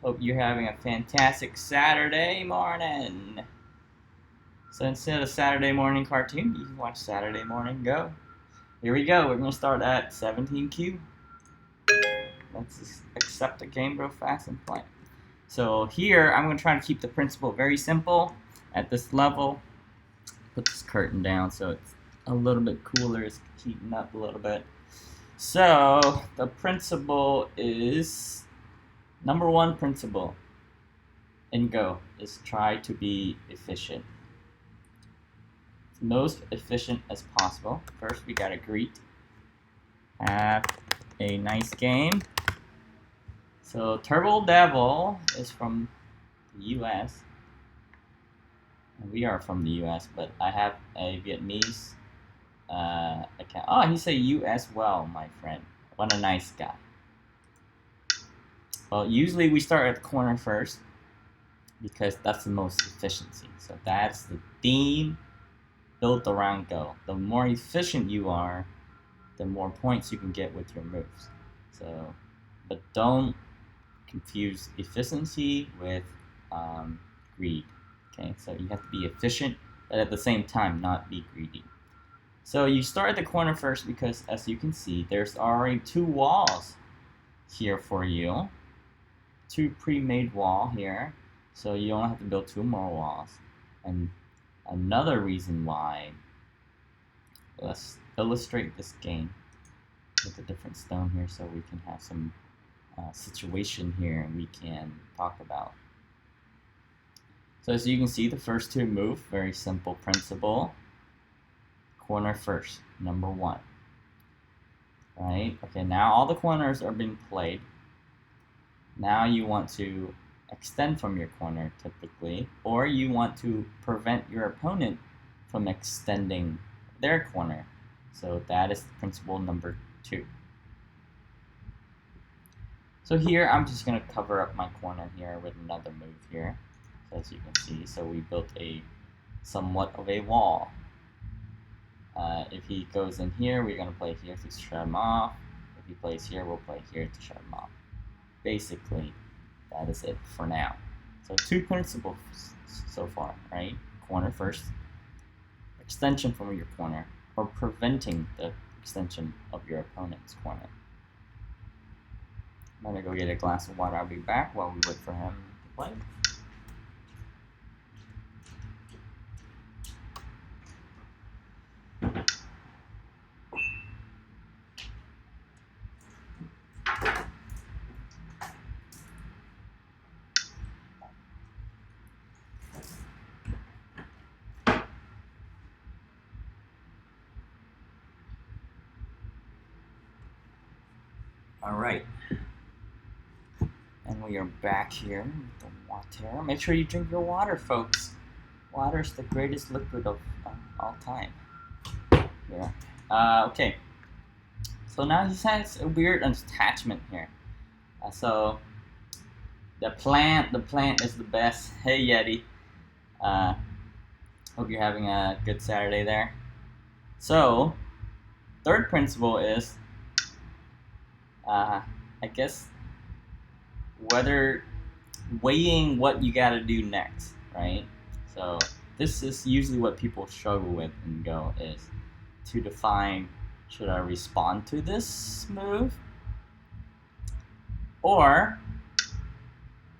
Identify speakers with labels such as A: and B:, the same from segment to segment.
A: Hope you're having a fantastic Saturday morning. So instead of Saturday morning cartoon, you can watch Saturday morning Go. Here we go. We're going to start at 17Q. Let's accept the game real fast and play. So here, I'm going to try to keep the principle very simple at this level. Put this curtain down so it's a little bit cooler. It's heating up a little bit. So the principle is, number one principle in Go is try to be efficient. Most efficient as possible. First, we gotta greet. Have a nice game. So Turbo Devil is from the US. And we are from the US, but I have a Vietnamese account. Oh, he said US well, my friend. What a nice guy. Well, usually we start at the corner first because that's the most efficiency. So that's the theme built around Go. The more efficient you are, the more points you can get with your moves. So, but don't confuse efficiency with greed. Okay, so you have to be efficient, but at the same time not be greedy. So you start at the corner first because, as you can see, there's already 2 walls here for you. 2 pre-made wall here, so you don't have to build 2 more walls. And another reason why, let's illustrate this game with a different stone here so we can have some situation here and we can talk about. So as you can see, the first 2 move, very simple principle. Corner first, number 1. Right? Okay, now all the corners are being played. Now you want to extend from your corner typically, or you want to prevent your opponent from extending their corner. So that is principle number 2. So here I'm just going to cover up my corner here with another move here. So as you can see, so we built a somewhat of a wall. If he goes in here, we're going to play here to shut him off. If he plays here, we'll play here to shut him off. Basically, that is it for now. So 2 principles so far, right? Corner first, extension from your corner, or preventing the extension of your opponent's corner. I'm gonna go get a glass of water. I'll be back while we wait for him to play. Alright, and we are back here with the water. Make sure you drink your water, folks. Water is the greatest liquid of all time. Yeah. Okay, so now he has a weird attachment here. So the plant is the best. Hey Yeti, hope you're having a good Saturday there. So third principle is I guess whether weighing what you gotta do next, right? So this is usually what people struggle with in Go, is to define, should I respond to this move or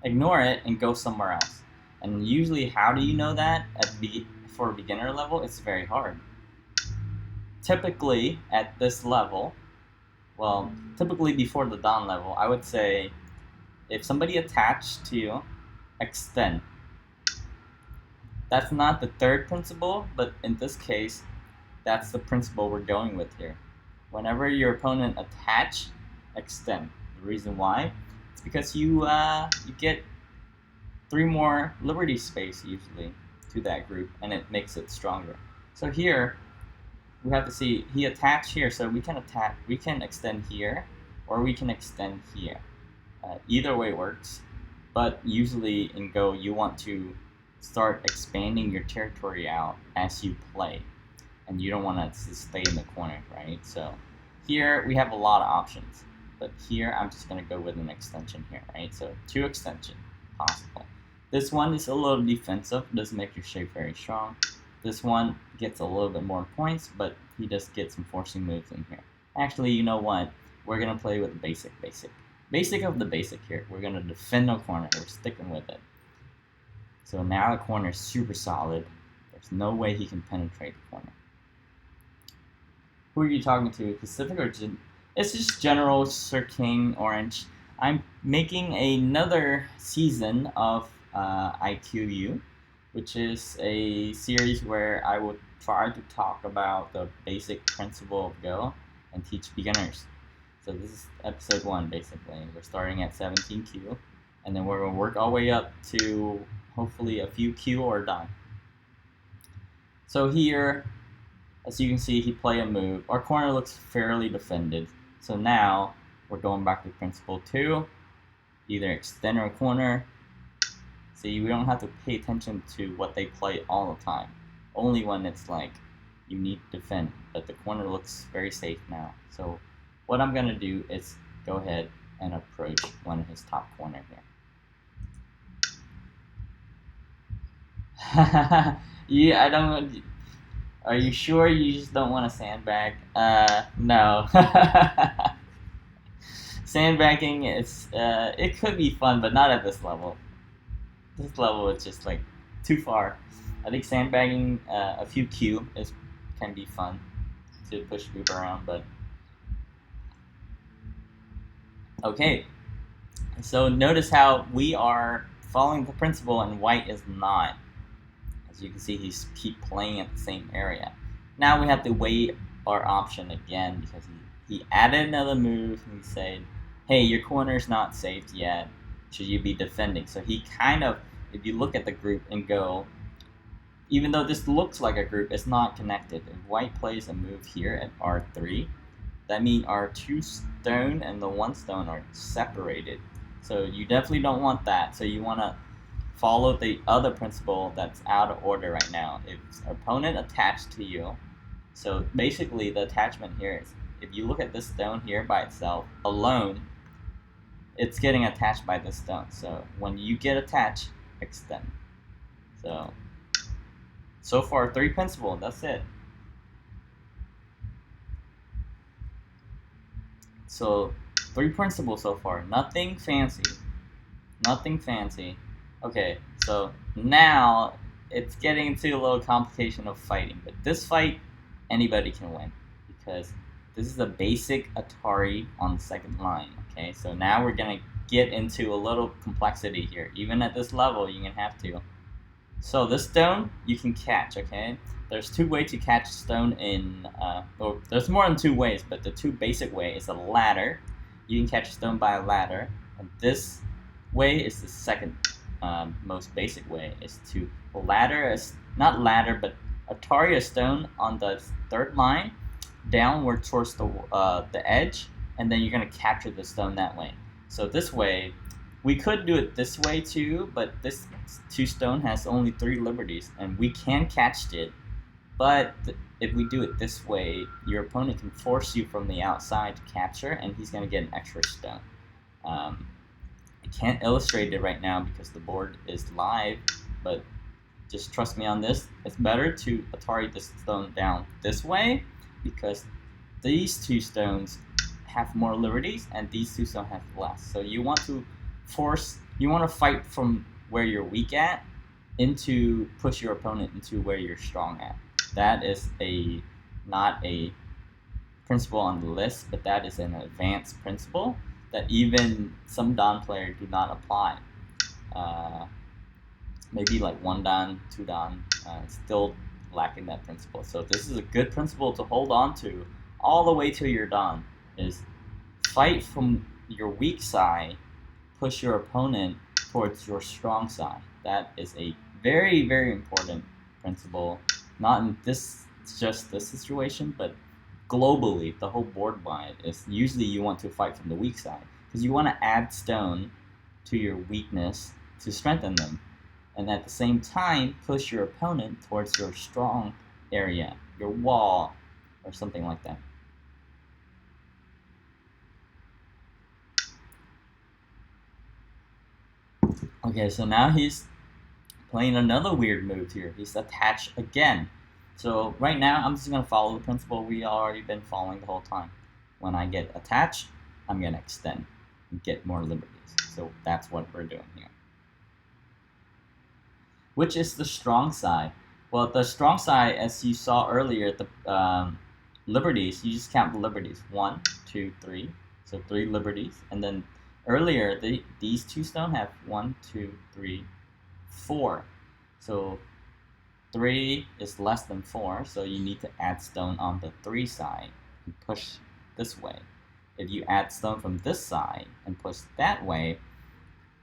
A: ignore it and go somewhere else? And usually, how do you know that for a beginner level? It's very hard. Typically at this level, well, typically before the dawn level, I would say if somebody attached to you, extend. That's not the third principle, but in this case, that's the principle we're going with here. Whenever your opponent attach, extend. The reason why? It's because you get 3 more liberty space usually to that group, and it makes it stronger. So here, we have to see, he attached here, so we can extend here, or we can extend here. Either way works, but usually in Go, you want to start expanding your territory out as you play, and you don't want to stay in the corner, right? So here we have a lot of options. but here I'm just going to go with an extension here, right? So 2 extension possible. This one is a little defensive, doesn't make your shape very strong. This one gets a little bit more points, but he just gets some forcing moves in here. Actually, you know what? We're going to play with the basic. Basic of the basic here. We're going to defend the corner. We're sticking with it. So now the corner is super solid. There's no way he can penetrate the corner. Who are you talking to? Pacific or it's just general Sir King Orange. I'm making another season of Kyu You, which is a series where I would try to talk about the basic principle of Go and teach beginners. So this is episode 1 basically. We're starting at 17Q, and then we're going to work our way up to hopefully a few Q or done. So here, as you can see, he play a move. Our corner looks fairly defended. So now we're going back to principle 2, either extend or corner. See, we don't have to pay attention to what they play all the time. Only when it's like you need to defend, but the corner looks very safe now. So what I'm gonna do is go ahead and approach one of his top corner here. Yeah, I don't. Are you sure you just don't want to sandbag? No. Sandbagging is it could be fun, but not at this level. This level is just like too far. I think sandbagging a few Q can be fun to push people around, but okay. So notice how we are following the principle and white is not. As you can see, he's keep playing at the same area. Now we have to weigh our option again because he added another move and he said, hey, your corner's not saved yet. Should you be defending? So he kind of, if you look at the group and Go, even though this looks like a group, it's not connected. If white plays a move here at R3, that means our 2 stone and the 1 stone are separated. So you definitely don't want that. So you want to follow the other principle that's out of order right now. If opponent attached to you, so basically the attachment here is, if you look at this stone here by itself, alone, it's getting attached by this stone. So when you get attached, extend. So far 3 principle, that's it. So 3 principles so far, nothing fancy. Okay, so now it's getting into a little complication of fighting, but this fight, anybody can win because this is the basic Atari on the second line, okay? So now we're gonna get into a little complexity here. Even at this level, you're gonna have to. So this stone, you can catch, okay? There's 2 ways to catch stone in, well, there's more than 2 ways, but the 2 basic way is a ladder. You can catch stone by a ladder, and this way is the second most basic way, is to ladder, not ladder, but Atari a stone on the 3rd line, downward towards the edge, and then you're going to capture the stone that way. So this way, we could do it this way too, but this 2 stone has only 3 liberties, and we can catch it, but if we do it this way, your opponent can force you from the outside to capture, and he's going to get an extra stone. I can't illustrate it right now because the board is live, but just trust me on this. It's better to Atari this stone down this way because these 2 stones have more liberties and these 2 stones have less. So you want to fight from where you're weak at into push your opponent into where you're strong at. That is not a principle on the list, but that is an advanced principle that even some Dan players do not apply. Maybe like 1 Dan, 2 Dan, still lacking that principle. So this is a good principle to hold on to all the way to your Dan, is fight from your weak side, push your opponent towards your strong side. That is a very, very important principle, not in just this situation, but globally, the whole board wide, is usually you want to fight from the weak side because you want to add stone to your weakness to strengthen them, and at the same time push your opponent towards your strong area, your wall, or something like that. Okay, so now he's playing another weird move here. He's attached again. So right now, I'm just going to follow the principle we already been following the whole time. When I get attached, I'm going to extend and get more liberties. So that's what we're doing here. Which is the strong side? Well, the strong side, as you saw earlier, the liberties, you just count the liberties. 1, 2, 3. So 3 liberties. And then earlier, these 2 stones have 1, 2, 3, 4. So 3 is less than 4, so you need to add stone on the 3 side and push this way. If you add stone from this side and push that way,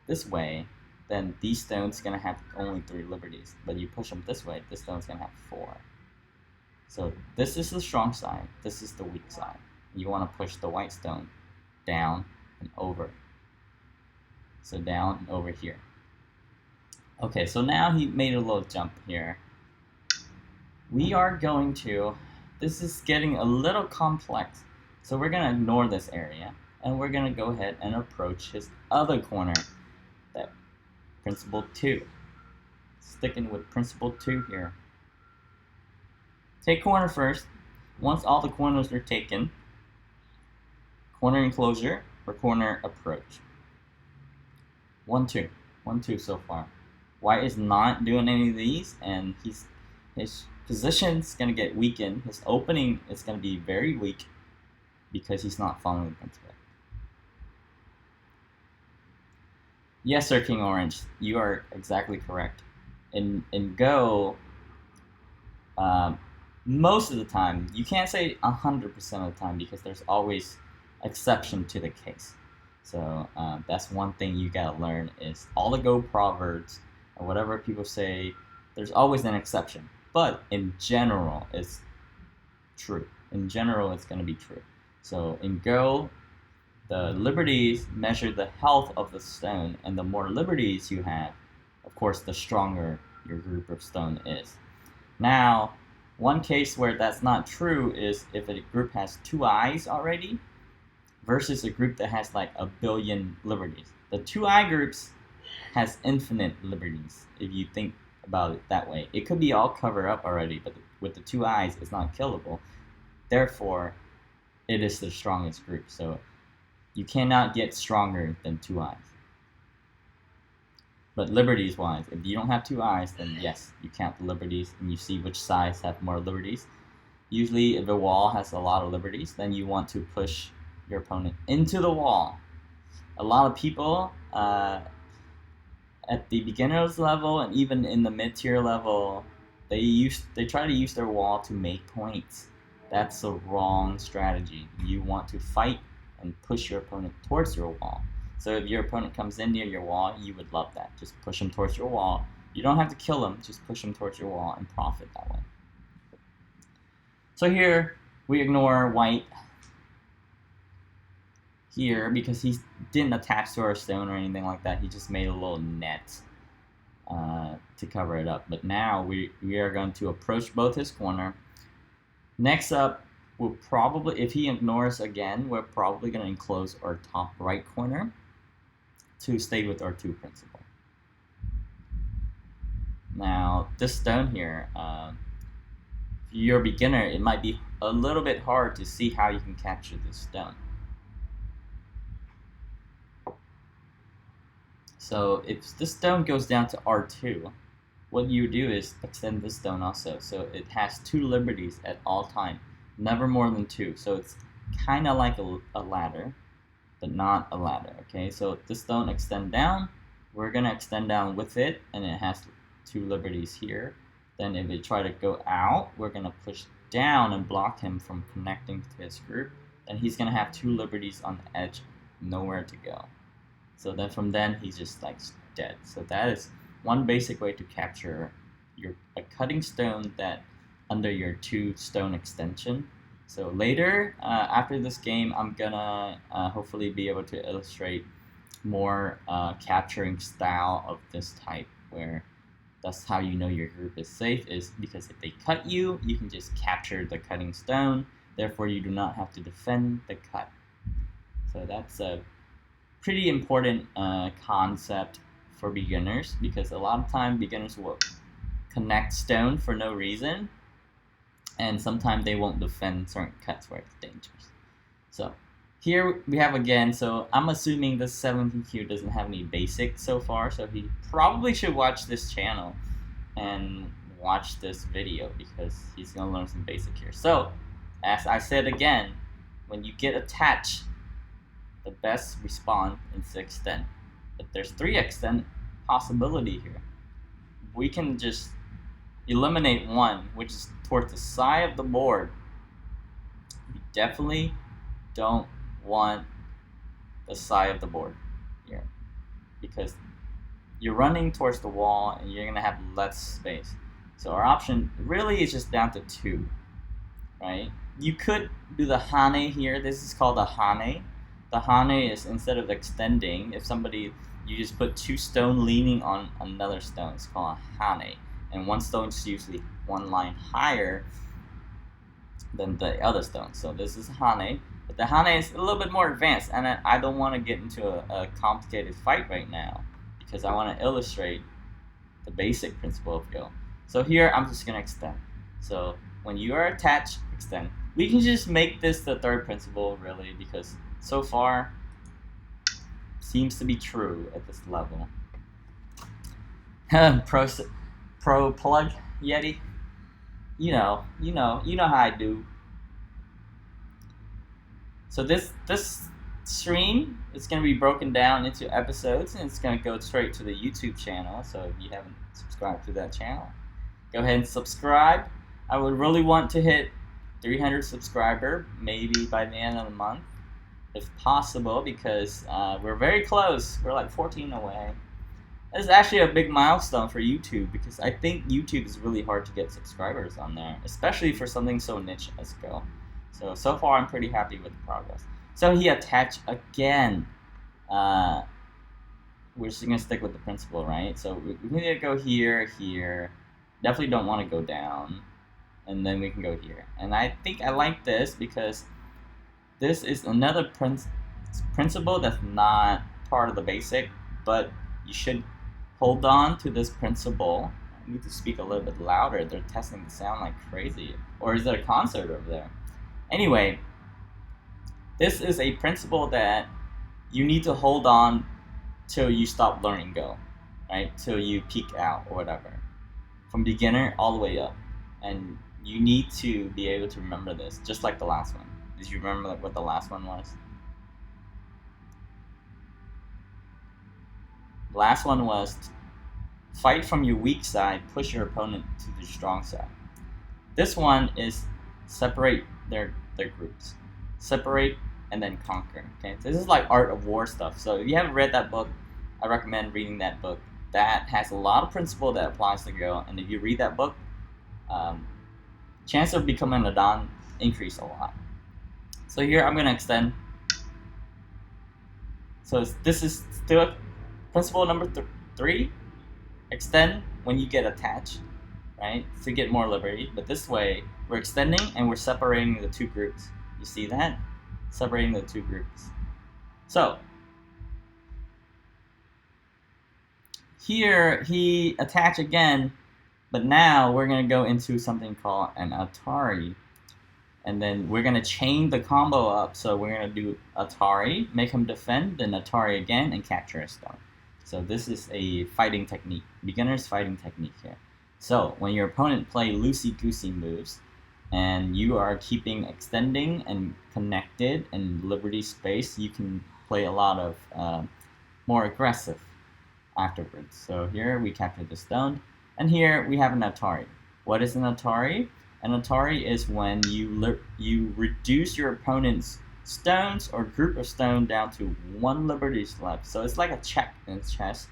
A: this way, then these stones are going to have only 3 liberties. But you push them this way, this stone's going to have 4. So this is the strong side, this is the weak side. You want to push the white stone down and over. So down and over here. Okay, so now he made a little jump here. We are going to, this is getting a little complex, so we're going to ignore this area, and we're going to go ahead and approach his other corner, that principle 2. Sticking with principle 2 here. Take corner first. Once all the corners are taken, corner enclosure or corner approach. 1, 2. 1, 2 so far. White is not doing any of these, and his position's going to get weakened. His opening is going to be very weak because he's not following the principle. Yes, Sir King Orange, you are exactly correct. In Go, most of the time, you can't say 100% of the time because there's always exception to the case. So that's one thing you gotta learn is all the Go proverbs or whatever people say, there's always an exception. But in general, it's true. In general, it's gonna be true. So in Go, the liberties measure the health of the stone, and the more liberties you have, of course, the stronger your group of stone is. Now, one case where that's not true is if a group has 2 eyes already versus a group that has like 1 billion liberties. The 2 eye groups has infinite liberties, if you think about it that way. It could be all covered up already, but with the 2 eyes, it's not killable. Therefore, it is the strongest group. So you cannot get stronger than 2 eyes. But liberties wise, if you don't have 2 eyes, then yes, you count the liberties and you see which sides have more liberties. Usually if a wall has a lot of liberties, then you want to push your opponent into the wall. A lot of people at the beginner's level and even in the mid-tier level, they try to use their wall to make points. That's the wrong strategy. You want to fight and push your opponent towards your wall. So if your opponent comes in near your wall, you would love that. Just push him towards your wall. You don't have to kill him, just push him towards your wall and profit that way. So here, we ignore white here because he didn't attach to our stone or anything like that. He just made a little net to cover it up. But now we are going to approach both his corner. Next up, we'll probably, if he ignores again, we're probably going to enclose our top right corner to stay with our 2 principle. Now, this stone here, if you're a beginner, it might be a little bit hard to see how you can capture this stone. So if this stone goes down to R2, what you do is extend this stone also. So it has 2 liberties at all time, never more than 2. So it's kind of like a ladder, but not a ladder, okay? So this stone extend down, we're gonna extend down with it, and it has 2 liberties here. Then if it try to go out, we're gonna push down and block him from connecting to his group. Then he's gonna have 2 liberties on the edge, nowhere to go. So then from then, he's just like dead. So that is one basic way to capture a cutting stone that under your 2 stone extension. So later, after this game, I'm gonna hopefully be able to illustrate more capturing style of this type, where that's how you know your group is safe, is because if they cut you, you can just capture the cutting stone, therefore you do not have to defend the cut. So that's a pretty important concept for beginners, because a lot of time beginners will connect stone for no reason, and sometimes they won't defend certain cuts where it's dangerous. So here we have again, so I'm assuming this 17Q doesn't have any basic so far, so he probably should watch this channel and watch this video because he's going to learn some basic here. So, as I said again, when you get attached, the best respawn is to extend. But there's 3 extend possibility here. We can just eliminate one, which is towards the side of the board. You definitely don't want the side of the board here, because you're running towards the wall and you're going to have less space. So our option really is just down to 2, right? You could do the hane here. This is called a hane. The hane is, instead of extending, if somebody, you just put 2 stone leaning on another stone. It's called a hane. And one stone is usually one line higher than the other stone. So this is hane. But the hane is a little bit more advanced, and I don't want to get into a complicated fight right now, because I want to illustrate the basic principle of Go. So here I'm just going to extend. So when you are attached, extend. We can just make this the third principle, really, because so far seems to be true at this level. Pro plug Yeti. You know how I do. So this stream is going to be broken down into episodes, and it's going to go straight to the YouTube channel. So if you haven't subscribed to that channel, go ahead and subscribe. I would really want to hit 300 subscribers, maybe by the end of the month, if possible, because we're very close. We're like 14 away. It's actually a big milestone for YouTube, because I think YouTube is really hard to get subscribers on there, especially for something so niche as Go. So far I'm pretty happy with the progress. So he attached again. We're just going to stick with the principle, right? So we need to go here, here. Definitely don't want to go down. And then we can go here. And I think I like this because this is another principle that's not part of the basic, but you should hold on to this principle. I need to speak a little bit louder. They're testing the sound like crazy. Or is it a concert over there? Anyway, this is a principle that you need to hold on till you stop learning Go, right? Till you peak out or whatever. From beginner all the way up. And you need to be able to remember this, just like the last one. Did you remember what the last one was? The last one was fight from your weak side, push your opponent to the strong side. This one is separate their groups. Separate and then conquer. Okay, this is like Art of War stuff. So if you haven't read that book, I recommend reading that book. That has a lot of principle that applies to Go, and if you read that book, chance of becoming a Don increase a lot. So here I'm going to extend. So this is still principle number 3. Extend when you get attached, right? To get more liberty. But this way, we're extending and we're separating the 2 groups. You see that? Separating the 2 groups. So here he attached again, but now we're going to go into something called an Atari. And then we're going to chain the combo up. So we're going to do Atari, make him defend, then Atari again, and capture a stone. So this is a fighting technique, beginner's fighting technique here. So when your opponent play loosey-goosey moves, and you are keeping extending and connected and liberty space, you can play a lot of more aggressive afterwards. So here we capture the stone, and here we have an Atari. What is an Atari? An Atari is when you reduce your opponent's stones or group of stone down to 1 liberty left. So it's like a check in chess.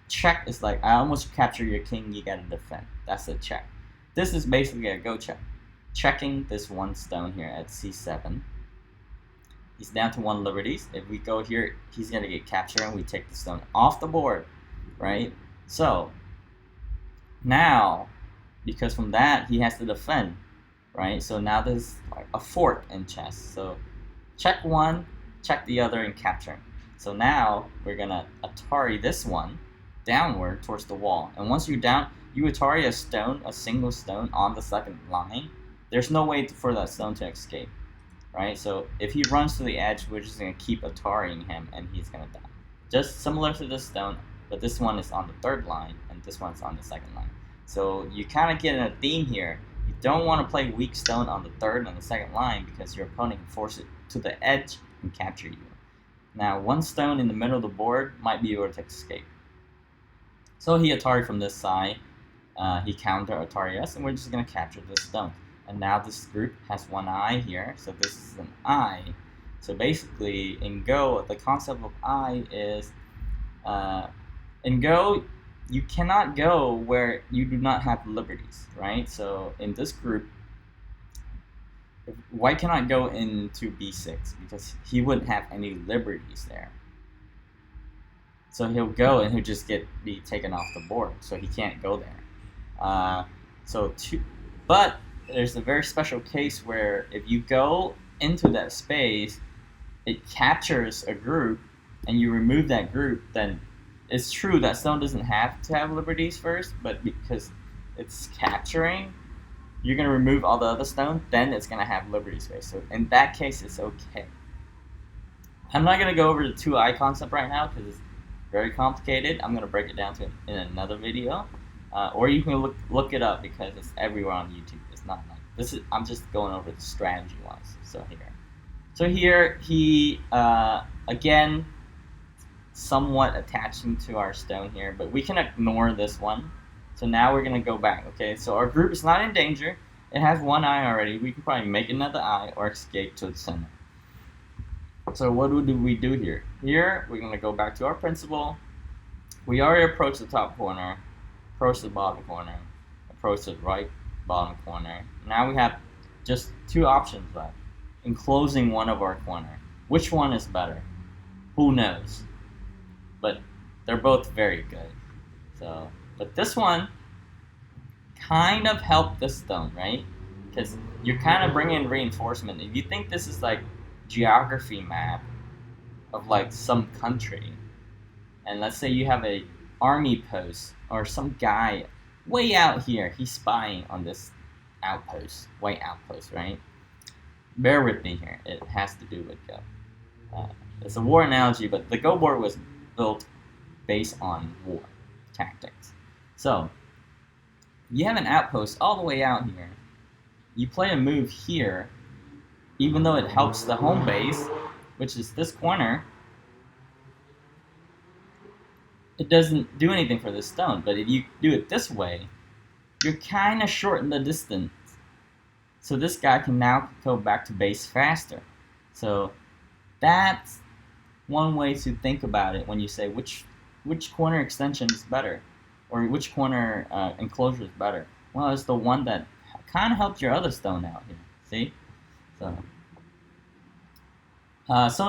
A: Check is like, I almost capture your king, you gotta defend. That's a check. This is basically a Go check. Checking this 1 stone here at c7. He's down to 1 liberties. If we go here, he's gonna get captured and we take the stone off the board, right? So now, because from that he has to defend, right? So now there's like a fork in chess. So check 1, check the other, and capture. So now we're gonna Atari this one, downward towards the wall. And once you're down, you Atari a stone, a single stone on the second line. There's no way for that stone to escape, right? So if he runs to the edge, we're just gonna keep Ataring him, and he's gonna die. Just similar to this stone, but this one is on the third line, and this one's on the second line. So you kind of get a theme here. You don't want to play weak stone on the third and the second line because your opponent can force it to the edge and capture you. Now, one stone in the middle of the board might be able to escape. So he Atari from this side. He counter Atari us, and we're just going to capture this stone. And now this group has one eye here, so this is an eye. So basically, in Go, the concept of eye is, in Go, you cannot go where you do not have liberties, right? So in this group, White cannot go into B6 because he wouldn't have any liberties there. So he'll go and he'll just be taken off the board, so he can't go there. But there's a very special case where if you go into that space, it captures a group, and you remove that group, then it's true that stone doesn't have to have liberties first, but because it's capturing, you're going to remove all the other stone, then it's going to have liberty space. So in that case, it's okay. I'm not going to go over the 2-eye concept right now because it's very complicated. I'm going to break it down in another video. Or you can look it up because it's everywhere on YouTube. It's not like this. I'm just going over the strategy-wise. So here he, again, somewhat attaching to our stone here, but we can ignore this one. So now we're going to go back, okay? So our group is not in danger. It has one eye already. We can probably make another eye or escape to the center. So what do we do here? Here, we're going to go back to our principle. We already approached the top corner, approached the bottom corner, approached the right bottom corner. Now we have just 2 options left, enclosing one of our corner. Which one is better? Who knows? But they're both very good. But this one kind of helped this stone, right? Because you're kind of bringing reinforcement. If you think this is like geography map of like some country, and let's say you have a army post or some guy way out here, he's spying on this outpost, white outpost, right? Bear with me here. It has to do with Go. It's a war analogy, but the Go board was built based on war tactics. So you have an outpost all the way out here. You play a move here, even though it helps the home base, which is this corner. It doesn't do anything for this stone, but if you do it this way, you're kind of shorting the distance. So this guy can now go back to base faster. So that's one way to think about it when you say which corner extension is better, or which corner enclosure is better. Well, it's the one that kind of helped your other stone out here. See, so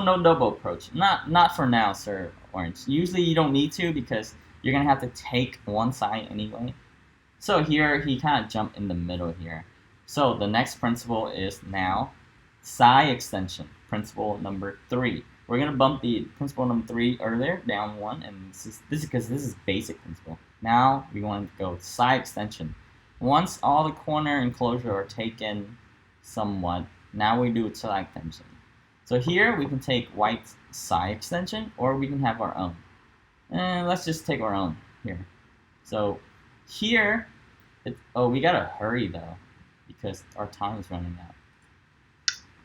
A: no double approach. Not for now, Sir Orange. Usually you don't need to because you're gonna have to take one side anyway. So here he kind of jumped in the middle here. So the next principle is now side extension. Principle number 3. We're going to bump the principle number 3 earlier, down 1, and this is because this is basic principle. Now we want to go side extension. Once all the corner enclosure are taken somewhat, now we do side extension. So here we can take White's side extension, or we can have our own. And let's just take our own here. So here, we got to hurry though, because our time is running out.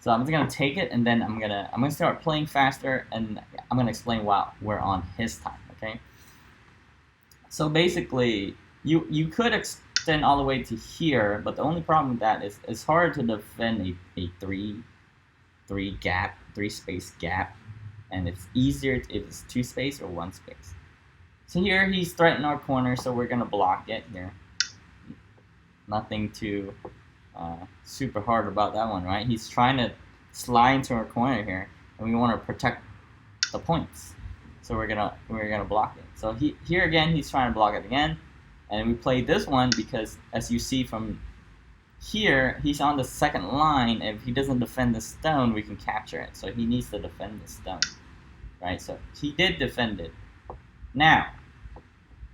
A: So I'm just gonna take it, and then I'm gonna start playing faster, and I'm gonna explain while we're on his time. Okay. So basically, you could extend all the way to here, but the only problem with that is it's hard to defend a three space gap, and it's easier if it's 2 space or 1 space. So here he's threatening our corner, so we're gonna block it here. Nothing too super hard about that one, right? He's trying to slide into our corner here, and we want to protect the points, so we're gonna block it. So here again, he's trying to block it again, and we play this one because, as you see from here, he's on the second line. If he doesn't defend the stone, we can capture it. So he needs to defend the stone, right? So he did defend it. Now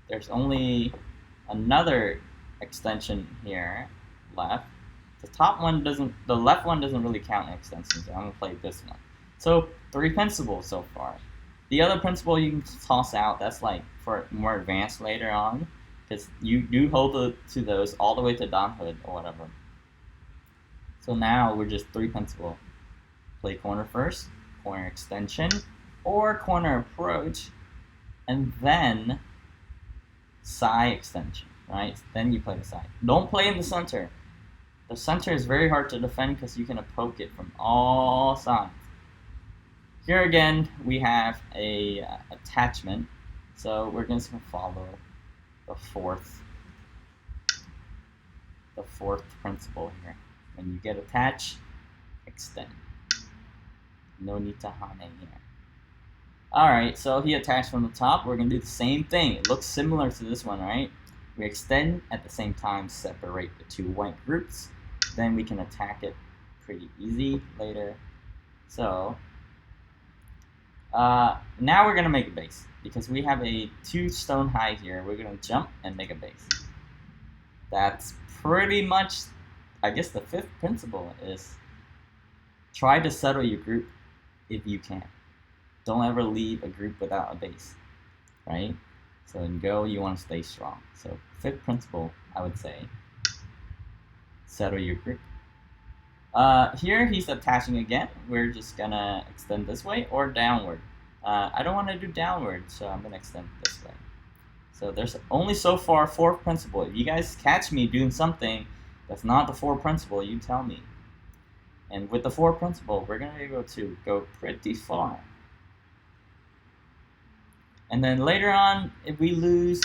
A: there's only another extension here left. The top one doesn't, the left one doesn't really count extensions, so I'm gonna play this one. So 3 principles so far. The other principle you can toss out, that's like for more advanced later on, because you do hold to those all the way to Donhood or whatever. So now we're just 3 principle. Play corner first, corner extension, or corner approach, and then side extension, right? Then you play the side. Don't play in the center. The center is very hard to defend because you can poke it from all sides. Here again, we have a attachment, so we're just going to follow the fourth principle here. When you get attached, extend. No need to hane here. Alright, so he attached from the top. We're going to do the same thing. It looks similar to this one, right? We extend, at the same time separate the 2 white groups. Then we can attack it pretty easy later. So, now we're going to make a base. Because we have a 2 stone high here, we're going to jump and make a base. That's pretty much, I guess the 5th principle is try to settle your group if you can. Don't ever leave a group without a base, right? So in Go, you want to stay strong. So 5th principle, I would say, settle your group. Here he's attaching again. We're just gonna extend this way or downward. I don't want to do downward, so I'm gonna extend this way. So there's only so far 4th principle. If you guys catch me doing something that's not the 4th principle, you tell me. And with the 4th principle, we're gonna be able to go pretty far. And then later on, if we lose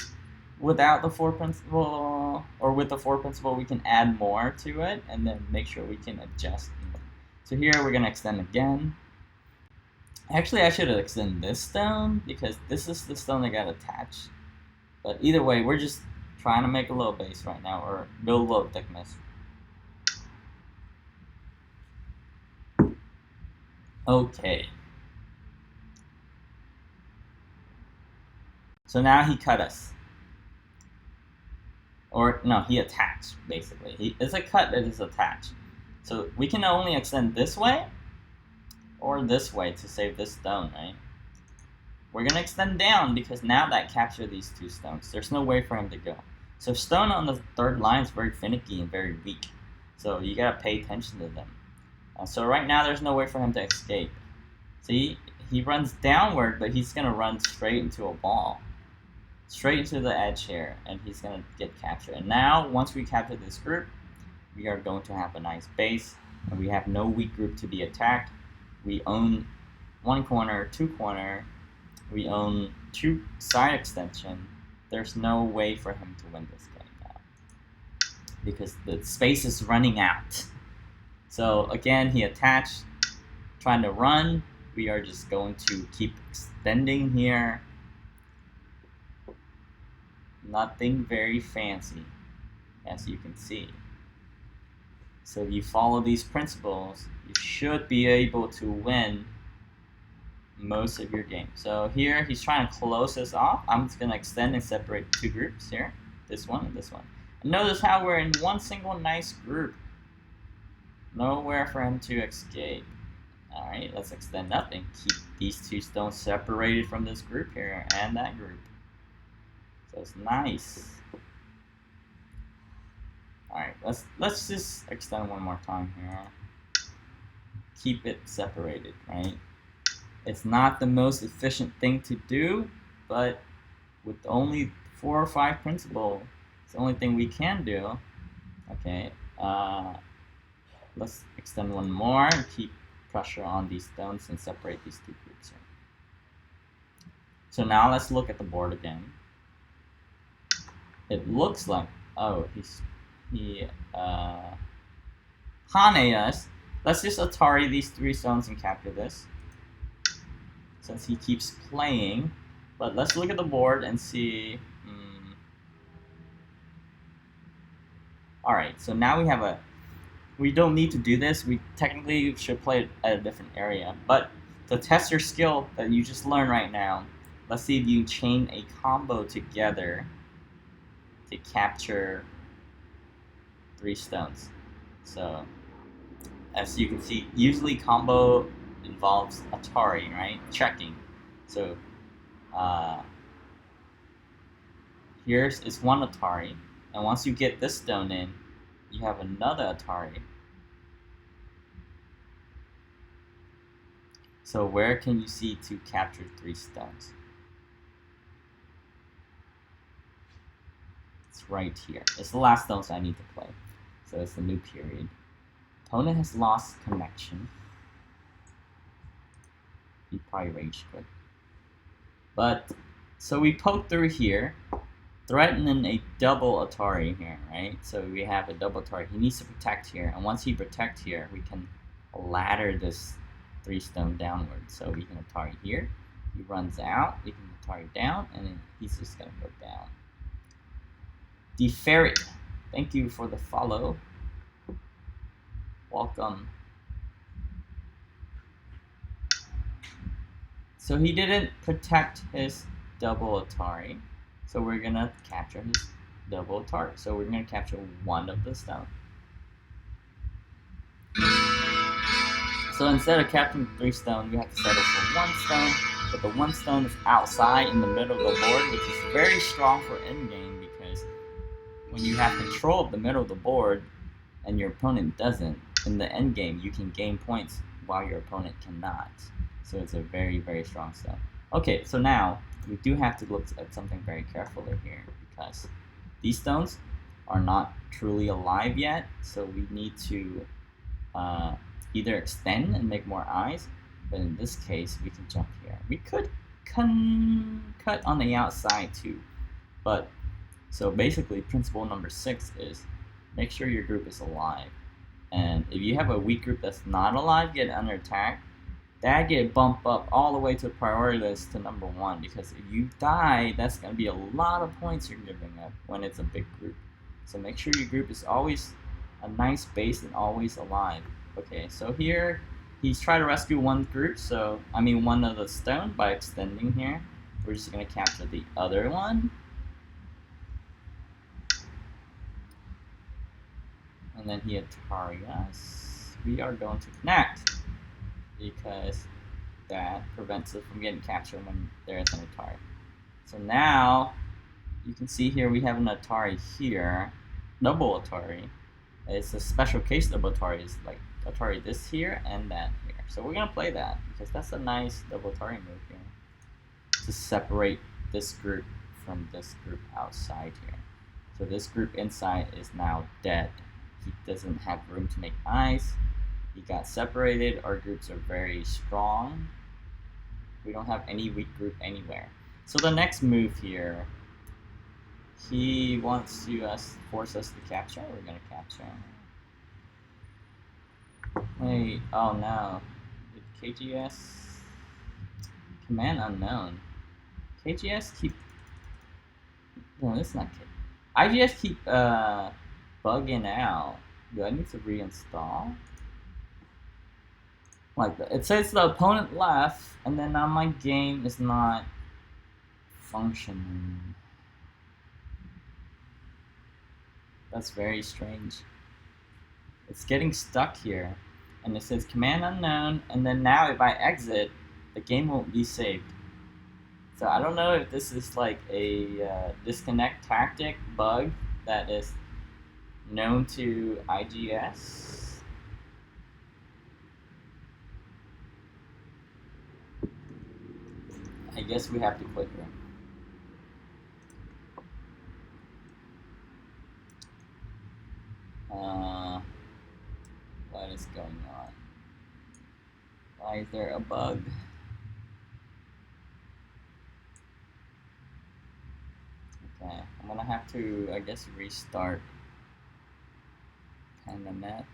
A: without the 4th principle, or with the 4th principle, we can add more to it, and then make sure we can adjust. So here we're gonna extend again. Actually, I should have extended this stone, because this is the stone that got attached. But either way, we're just trying to make a little base right now, or build a little thickness. Okay. So now he cut us. Or, no, he attached, basically. It's a cut that is attached. So we can only extend this way, or this way to save this stone, right? We're going to extend down, because now that captures these 2 stones. There's no way for him to go. So stone on the 3rd line is very finicky and very weak. So you got to pay attention to them. So right now there's no way for him to escape. See, he runs downward, but he's going to run straight into a ball. Straight into the edge here, and he's going to get captured. And now, once we capture this group, we are going to have a nice base, and we have no weak group to be attacked. We own 1 corner, 2 corner, we own 2 side extension. There's no way for him to win this game now, because the space is running out. So again, he attached, trying to run. We are just going to keep extending here. Nothing very fancy, as you can see. So if you follow these principles, you should be able to win most of your game. So here, he's trying to close us off. I'm just going to extend and separate 2 groups here. This one and this one. And notice how we're in one single nice group. Nowhere for him to escape. Alright, let's extend up and keep these 2 stones separated from this group here and that group. So it's nice. Alright, let's just extend one more time here. Keep it separated, right? It's not the most efficient thing to do, but with only 4 or 5 principles, it's the only thing we can do. Okay, let's extend one more and keep pressure on these stones and separate these 2 groups here. So now let's look at the board again. It looks like, oh, he hane us. Let's just Atari these 3 stones and capture this, since he keeps playing. But let's look at the board and see. Alright, so now we have we don't need to do this. We technically should play it at a different area. But to test your skill that you just learned right now, let's see if you chain a combo together to capture 3 stones. So, as you can see, usually combo involves Atari, right? Checking. So, here's is 1 Atari, and once you get this stone in, you have another Atari. So where can you see to capture 3 stones? It's right here. It's the last stones I need to play. So it's the new period. Opponent has lost connection. He probably rage quit. But, so we poke through here, threatening a double Atari here, right? So we have a double Atari. He needs to protect here, and once he protects here, we can ladder this 3 stone downward. So we can Atari here. He runs out, we can Atari down, and then he's just gonna go down. The Ferret, thank you for the follow. Welcome. So he didn't protect his double Atari, so we're gonna capture his double Atari. So we're gonna capture 1 of the stone. So instead of capturing 3 stone, we have to settle for 1 stone, but the 1 stone is outside in the middle of the board, which is very strong for endgame because when you have control of the middle of the board and your opponent doesn't, in the endgame you can gain points while your opponent cannot. So it's a very, very strong stone. Okay, so now we do have to look at something very carefully here because these stones are not truly alive yet, so we need to either extend and make more eyes, but in this case we can jump here. We could cut on the outside too, but so basically principle number 6 is make sure your group is alive, and if you have a weak group that's not alive get under attack, that get bumped up all the way to the priority list to number 1, because if you die, that's going to be a lot of points you're giving up when it's a big group. So make sure your group is always a nice base and always alive. Okay, so here he's trying to rescue 1 group, so I mean 1 of the stone by extending here. We're just going to capture the other one. And then he Atari us. We are going to connect because that prevents it from getting captured when there is an Atari. So now you can see here we have an Atari here, double Atari. It's a special case double Atari. It's like Atari this here and that here. So we're gonna play that because that's a nice double Atari move here to separate this group from this group outside here. So this group inside is now dead. He doesn't have room to make eyes. He got separated. Our groups are very strong. We don't have any weak group anywhere. So the next move here, he wants to force us to capture. We're gonna capture. Wait, oh no. KGS command unknown. KGS keep. No, this is not K. IGS keep bugging out. Do I need to reinstall? Like it says the opponent left, and then now my game is not functioning. That's very strange. It's getting stuck here, and it says command unknown, and then now if I exit, the game won't be saved. So I don't know if this is like a disconnect tactic bug that is known to IGS. I guess we have to quit here. What is going on? Why is there a bug? Okay, I'm gonna have to, I guess, restart PandaNet.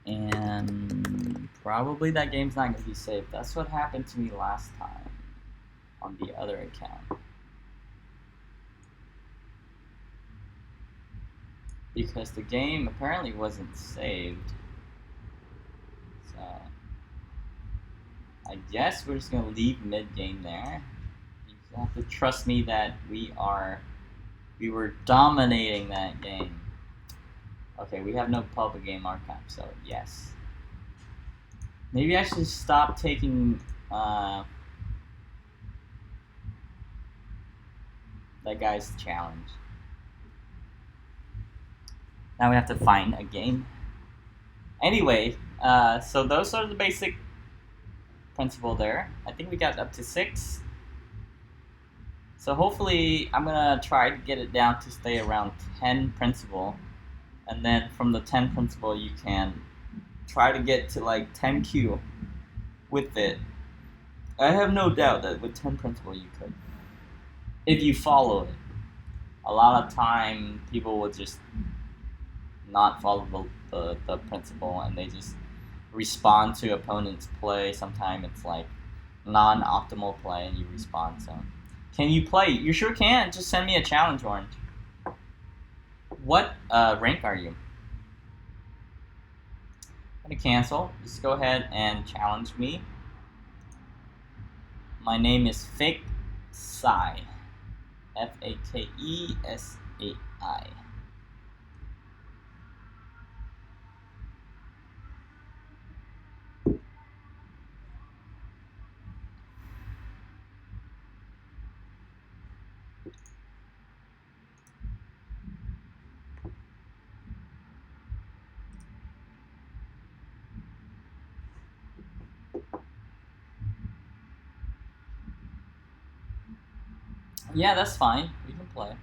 A: And probably that game's not gonna be saved. That's what happened to me last time on the other account. Because the game apparently wasn't saved. So I guess we're just gonna leave mid-game there. You have to trust me that we were dominating that game. Okay, we have no public game archive, so yes. Maybe I should stop taking that guy's challenge. Now we have to find a game. Anyway, so those are the basic principle there. I think we got up to 6. So hopefully I'm gonna try to get it down to stay around 10 principle. And then from the 10 principle you can try to get to like 10 Q with it. I have no doubt that with 10 principle you could. If you follow it. A lot of time people will just not follow the principle and they just respond to opponent's play. Sometimes it's like non-optimal play and you respond. So can you play? You sure can. Just send me a challenge, Orange. What rank are you? I'm gonna cancel. Just go ahead and challenge me. My name is Fake Sai. Fakesai. Yeah, that's fine. We can play.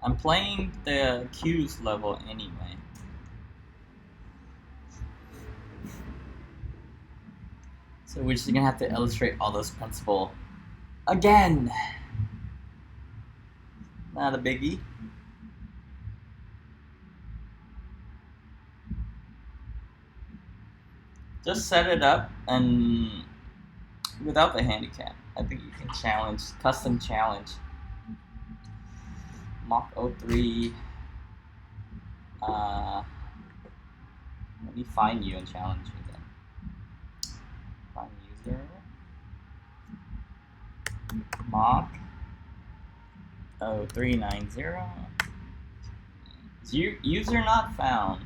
A: I'm playing the Q's level anyway. So we're just gonna have to illustrate all those principles again. Not a biggie. Just set it up and without the handicap. I think you can challenge, custom challenge. Mach 03. Let me find you and challenge you then. Find user. Mach 0390. User not found.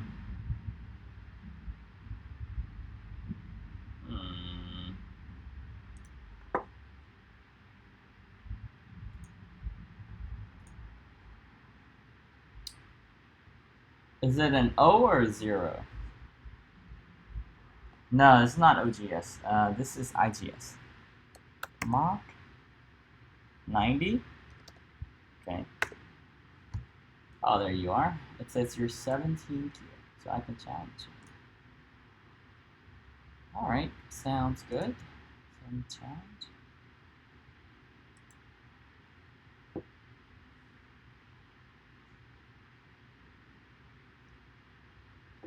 A: Is it an O or a 0? No, it's not OGS. This is IGS. Mach 90. Okay. Oh, there you are. It says you're 17 Q, so I can challenge you. Alright, sounds good. Send challenge.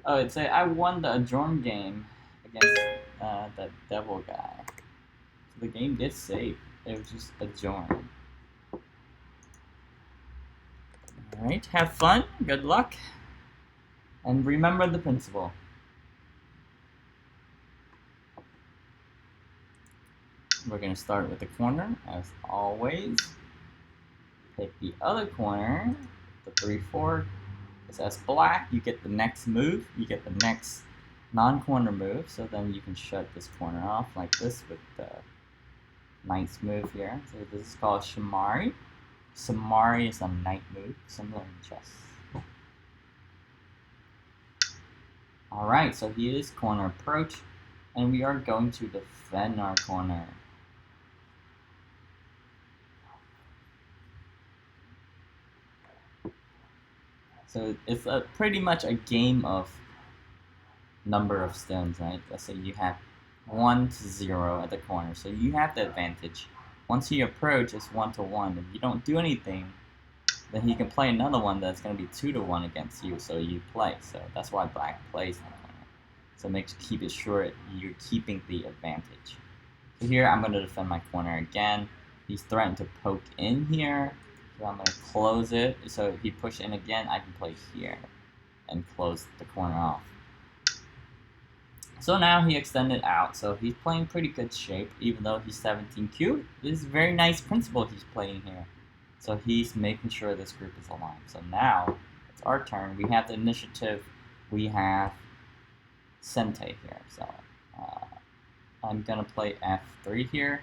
A: Oh, it said I won the adjourn game against that devil guy. So the game did save. It was just adjourn. Alright, have fun, good luck, and remember the principle. We're going to start with the corner, as always. Take the other corner, the 3-4. It says black, you get the next move, you get the next non-corner move, so then you can shut this corner off like this with the nice move here. So this is called Shimari. Samari is a knight move, similar in chess. Alright, so he is corner approach, and we are going to defend our corner. So it's pretty much a game of number of stones, right? Let's say you have 1 to 0 at the corner, so you have the advantage. Once he approaches, it's 1 to 1. If you don't do anything, then he can play another one that's going to be 2 to 1 against you, so you play. So that's why black plays in the corner. So keep it sure you're keeping the advantage. So here I'm going to defend my corner again. He's threatened to poke in here. So I'm going to close it, so if he push in again, I can play here and close the corner off. So now he extended out, so he's playing pretty good shape, even though he's 17Q. This is a very nice principle he's playing here. So he's making sure this group is aligned. So now, it's our turn. We have the initiative. We have Sente here. So I'm going to play F3 here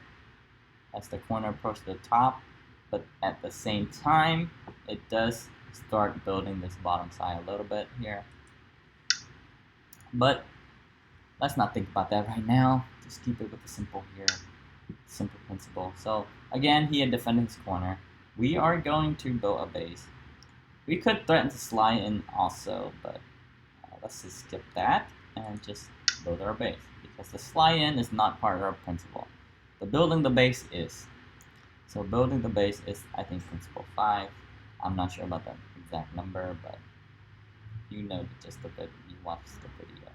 A: as the corner approach to the top. But at the same time, it does start building this bottom side a little bit here. But let's not think about that right now. Just keep it with the simple here. Simple principle. So again, he had defended his corner. We are going to build a base. We could threaten to slide in also, but let's just skip that and just build our base. Because the slide in is not part of our principle. The building the base is. So building the base is, I think, principle 5. I'm not sure about the exact number, but you know just a bit. You watched the video.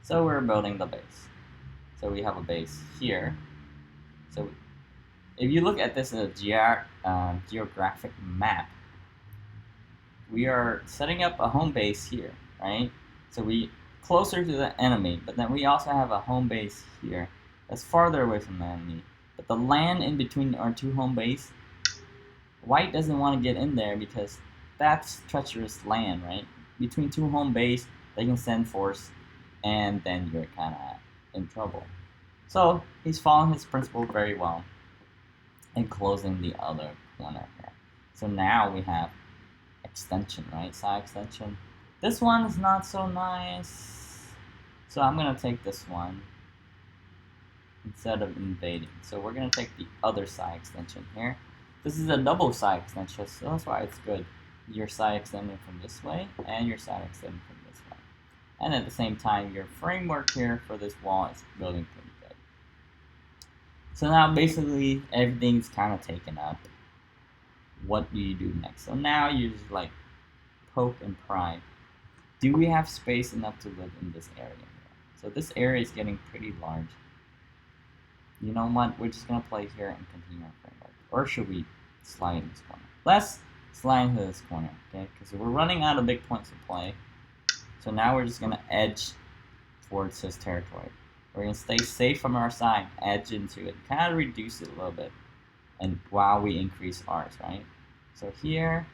A: So we're building the base. So we have a base here. So if you look at this as a geographic map, we are setting up a home base here, right? So we closer to the enemy, but then we also have a home base here that's farther away from the enemy. But the land in between our two home base, white doesn't want to get in there because that's treacherous land, right? Between two home base, they can send force, and then you're kind of in trouble. So he's following his principle very well and closing the other corner here. So now we have extension, right? Side extension. This one is not so nice. So I'm going to take this one instead of invading. So we're going to take the other side extension here. This is a double side extension, so that's why it's good. Your side extending from this way and your side extending from this way. And at the same time, your framework here for this wall is building pretty good. So now basically everything's kind of taken up. What do you do next? So now you just like poke and pry. Do we have space enough to live in this area here? So this area is getting pretty large. You know what? We're just going to play here and continue our framework. Or should we slide in this corner? Let's slide into this corner, okay? Because we're running out of big points to play. So now we're just going to edge towards his territory. We're going to stay safe from our side, edge into it, kind of reduce it a little bit, and while we increase ours, right? So here,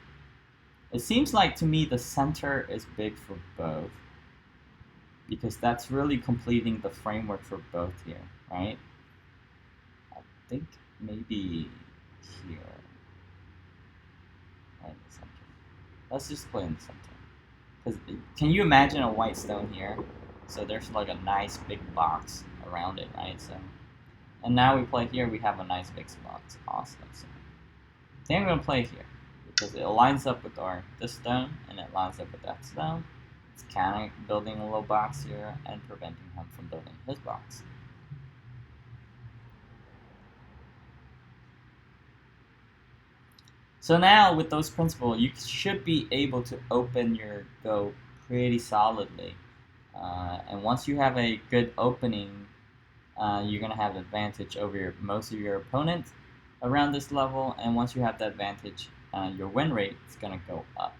A: it seems like to me the center is big for both, because that's really completing the framework for both here, right? I think maybe here, right in the center. Let's just play in the center. Because can you imagine a white stone here? So there's like a nice big box around it, right? So, and now we play here, we have a nice big box. Awesome. So I think I'm gonna play here because it lines up with this stone and it lines up with that stone. It's kind of building a little box here and preventing him from building his box. So now with those principles, you should be able to open your go pretty solidly. And once you have a good opening, you're going to have advantage over most of your opponents around this level. And once you have that advantage, your win rate is going to go up.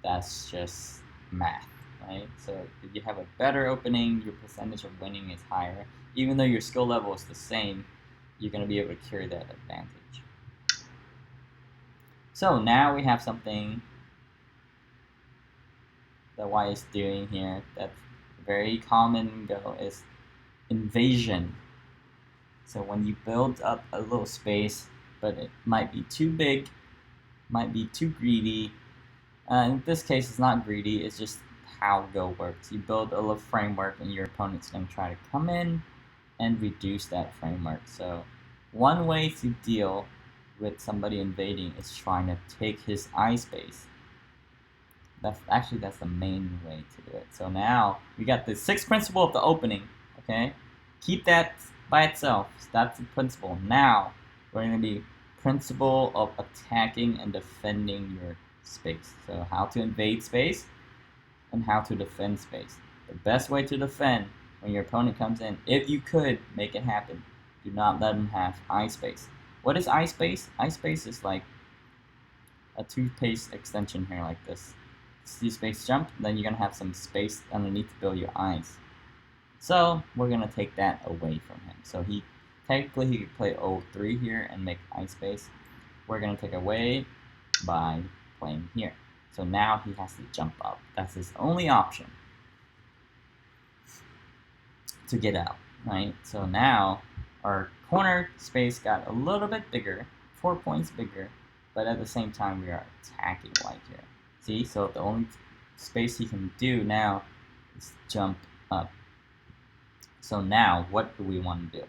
A: That's just math, right? So if you have a better opening, your percentage of winning is higher. Even though your skill level is the same, you're going to be able to carry that advantage. So now we have something that white is doing here that's very common go is invasion. So when you build up a little space, but it might be too big, might be too greedy. In this case, it's not greedy, it's just how Go works. You build a little framework and your opponent's going to try to come in and reduce that framework. So one way to deal with somebody invading is trying to take his eye space. That's the main way to do it. So now we got the sixth principle of the opening, okay? Keep that by itself. That's the principle. Now we're going to be principle of attacking and defending your space. So how to invade space and how to defend space. The best way to defend when your opponent comes in, if you could make it happen, do not let them have eye space. What is eye space? Eye space is like a toothpaste extension here like this. See space jump, then you're going to have some space underneath to build your eyes. So we're gonna take that away from him. So he technically he could play O3 here and make ice base. We're gonna take away by playing here. So now he has to jump up. That's his only option to get out, right? So now our corner space got a little bit bigger, 4 points bigger, but at the same time we are attacking white here. See, so the only space he can do now is jump up. So now what do we want to do?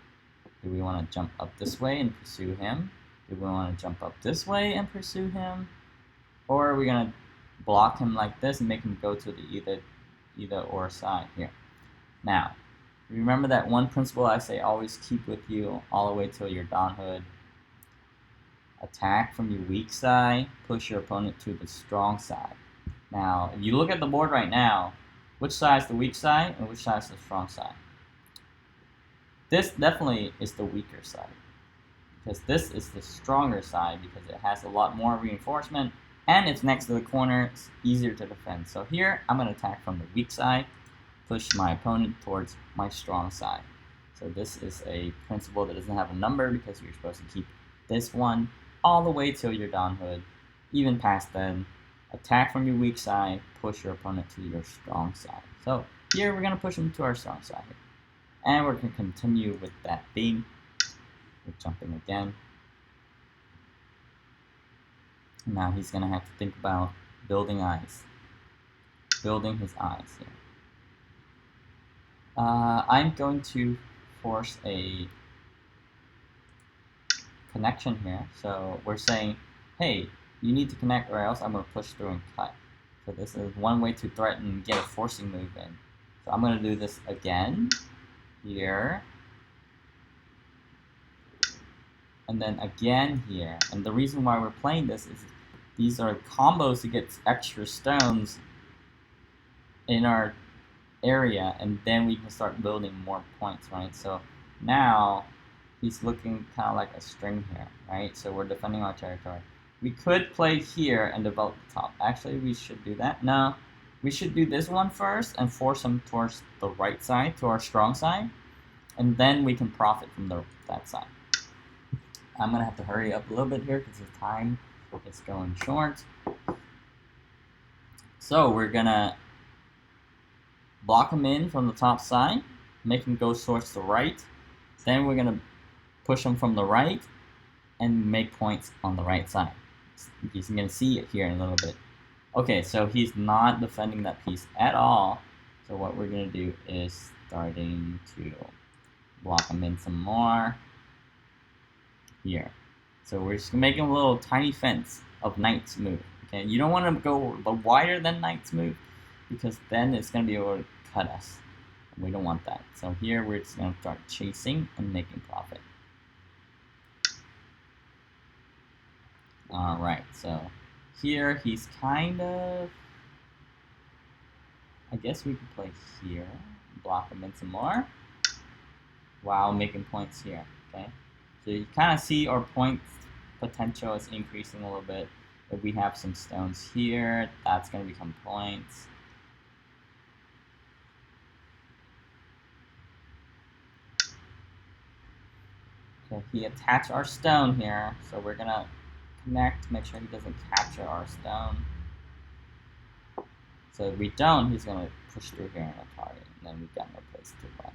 A: Do we want to jump up this way and pursue him? Do we want to jump up this way and pursue him? Or are we going to block him like this and make him go to the either or side here? Now, remember that one principle I say always keep with you all the way till your Donhood. Attack from your weak side, push your opponent to the strong side. Now, if you look at the board right now, which side is the weak side and which side is the strong side? This definitely is the weaker side, because this is the stronger side because it has a lot more reinforcement and it's next to the corner, it's easier to defend. So here, I'm going to attack from the weak side, push my opponent towards my strong side. So this is a principle that doesn't have a number because you're supposed to keep this one all the way till your Donhood, even past then. Attack from your weak side, push your opponent to your strong side. So here we're going to push him to our strong side here. And we're going to continue with that theme. We're jumping again. Now he's going to have to think about building eyes. Building his eyes here. I'm going to force a connection here. So we're saying, hey, you need to connect or else I'm going to push through and cut. So this is one way to threaten and get a forcing move in. So I'm going to do this again. Here. And then again here. And the reason why we're playing this is these are combos to get extra stones in our area, and then we can start building more points, right? So now he's looking kind of like a string here, right? So we're defending our territory. We could play here and develop the top. Actually, we should do that. No, we should do this one first and force him towards the right side, to our strong side, and then we can profit from that side. I'm going to have to hurry up a little bit here because the time is going short. So we're going to block him in from the top side, make him go towards the right. Then we're going to push him from the right and make points on the right side. You're going to see it here in a little bit. Okay, so he's not defending that piece at all. So what we're going to do is starting to block him in some more here. So we're just making a little tiny fence of knight's move. Okay, you don't want to go wider than knight's move because then it's going to be able to cut us. And we don't want that. So here we're just going to start chasing and making profit. Alright, so here he's kind of, I guess we could play here, block him in some more while making points here, okay? So you kind of see our point potential is increasing a little bit. If we have some stones here, that's going to become points. Okay, he attached our stone here, so we're going to connect, make sure he doesn't capture our stone. So if we don't, he's going to push through here on our target, and then we've got no place to run.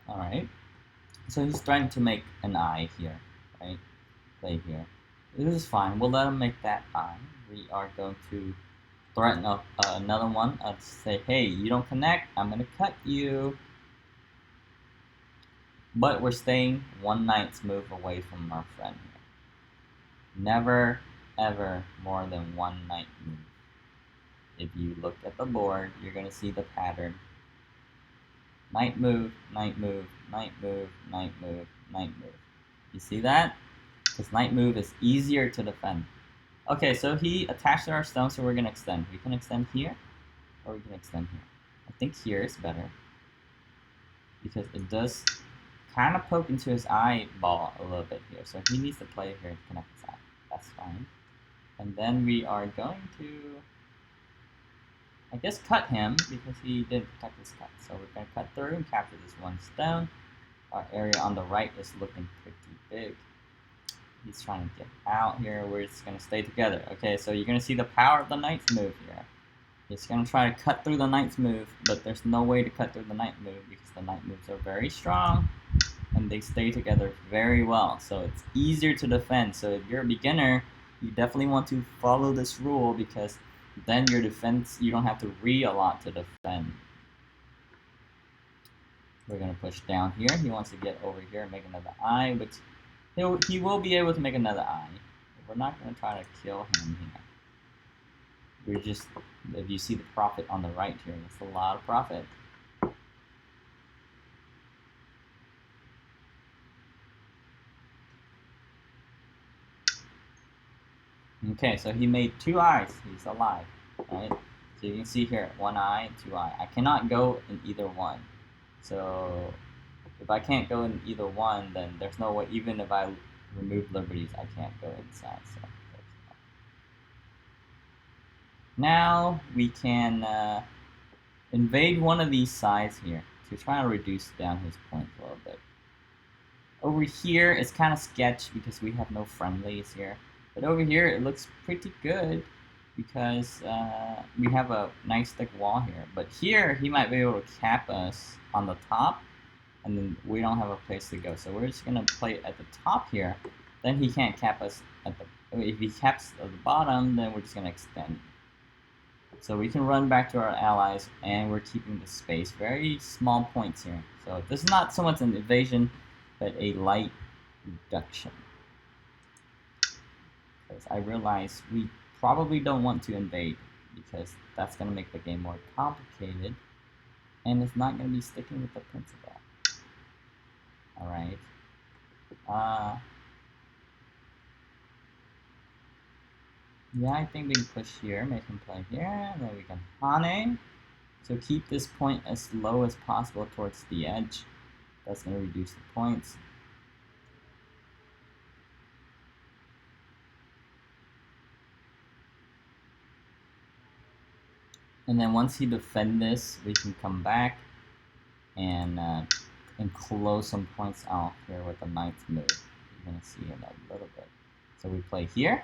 A: Alright, so he's trying to make an eye here, right? Play here. This is fine, we'll let him make that eye. We are going to threaten another one, say, hey, you don't connect, I'm going to cut you. But we're staying one knight's move away from our friend here. Never, ever more than one knight move. If you look at the board, you're going to see the pattern. Knight move, knight move, knight move, knight move, knight move. You see that? Because knight move is easier to defend. Okay, so he attached our stone, so we're going to extend. We can extend here, or we can extend here. I think here is better, because it does kind of poke into his eyeball a little bit here. So he needs to play here to connect his eye. That's fine. And then we are going to, I guess, cut him because he didn't protect his cut. So we're going to cut through and capture this one stone. Our area on the right is looking pretty big. He's trying to get out here. We're just going to stay together. Okay, so you're going to see the power of the knight's move here. He's going to try to cut through the knight's move, but there's no way to cut through the knight move because the knight moves are very strong and they stay together very well. So it's easier to defend. So if you're a beginner, you definitely want to follow this rule because then your defense, you don't have to a lot to defend. We're going to push down here. He wants to get over here and make another eye, which he will be able to make another eye. We're not going to try to kill him here. We're just, if you see the profit on the right here, that's a lot of profit. Okay, so he made 2 eyes. He's alive, right? So you can see here, 1 eye, 2 eye. I cannot go in either one. So if I can't go in either one, then there's no way, even if I remove liberties, I can't go inside. So now we can invade one of these sides here to try to reduce down his points a little bit. Over here, it's kind of sketch because we have no friendlies here. But over here, it looks pretty good because we have a nice thick wall here. But here, he might be able to cap us on the top, and then we don't have a place to go. So we're just going to play at the top here. Then he can't cap us at the... If he caps at the bottom, then we're just going to extend. So we can run back to our allies, and we're keeping the space. Very small points here. So this is not so much an invasion, but a light reduction. Because I realize we probably don't want to invade, because that's going to make the game more complicated, and it's not going to be sticking with the principle. Alright. Yeah, I think we can push here, make him play here, and then we can Hane. So keep this point as low as possible towards the edge. That's going to reduce the points. And then once he defends this, we can come back and close some points out here with the ninth move. You're going to see in a little bit. So we play here.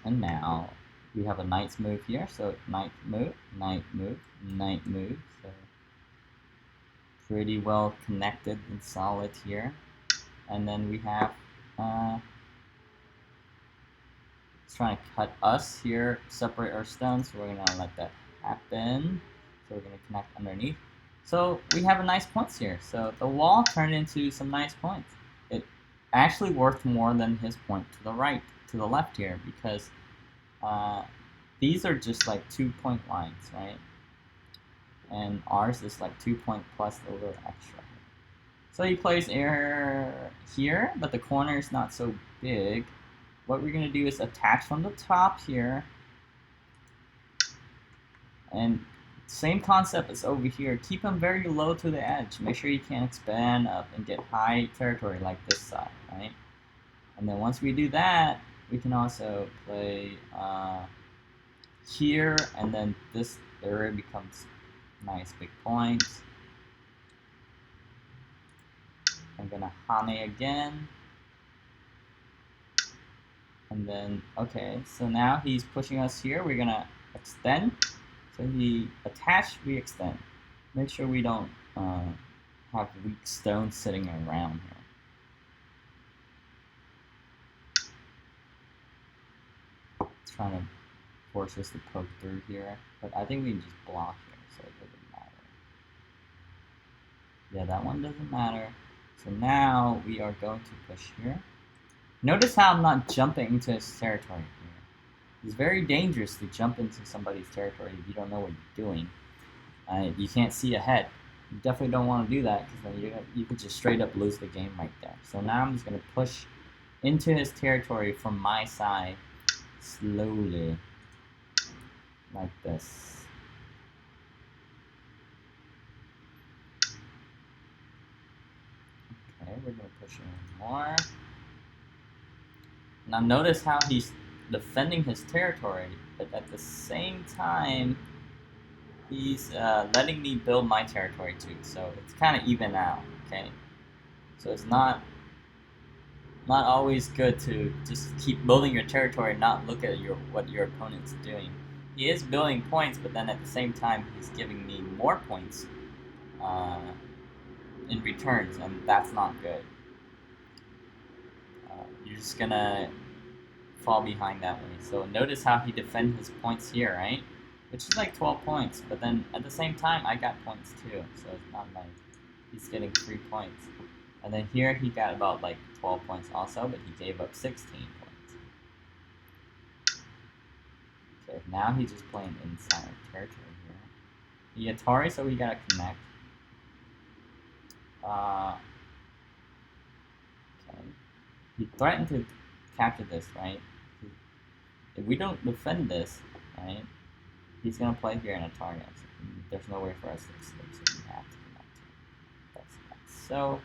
A: And now we have a knight's move here, so knight move, knight move, knight move. So pretty well connected and solid here. And then we have it's trying to cut us here, separate our stones. So we're gonna let that happen. So we're gonna connect underneath. So we have a nice points here. So the wall turned into some nice points. It actually worked more than his point to the right, to the left here, because these are just like 2-point lines, right? And ours is like 2 point plus a little extra. So he plays air here, but the corner is not so big. What we're gonna do is attach from the top here. And same concept as over here. Keep him very low to the edge. Make sure you can expand up and get high territory like this side, right? And then once we do that, we can also play here, and then this area becomes nice big points. I'm gonna Hane again. And then, okay, so now he's pushing us here. We're gonna extend. So he attach, we extend. Make sure we don't have weak stones sitting around here. Trying to force us to poke through here, but I think we can just block here, so it doesn't matter. Yeah, that one doesn't matter. So now we are going to push here. Notice how I'm not jumping into his territory here. It's very dangerous to jump into somebody's territory if you don't know what you're doing. You can't see ahead. You definitely don't want to do that, because then you could just straight up lose the game right there. So now I'm just going to push into his territory from my side slowly, like this. Okay, we're gonna push in more. Now notice how he's defending his territory, but at the same time, he's letting me build my territory too. So it's kind of even out, okay? So it's not always good to just keep building your territory and not look at what your opponent's doing. He is building points, but then at the same time, he's giving me more points in returns, and that's not good. You're just gonna fall behind that way. So notice how he defends his points here, right? Which is like 12 points, but then at the same time, I got points too. So it's not like he's getting 3 points. And then here he got about like 12 points also, but he gave up 16 points. Okay, now he's just playing inside our territory here. The Atari, so we gotta connect. Okay. He threatened to capture this, right? If we don't defend this, right, he's gonna play here in Atari. There's no way for us to escape, so we have to connect here. That's that. So.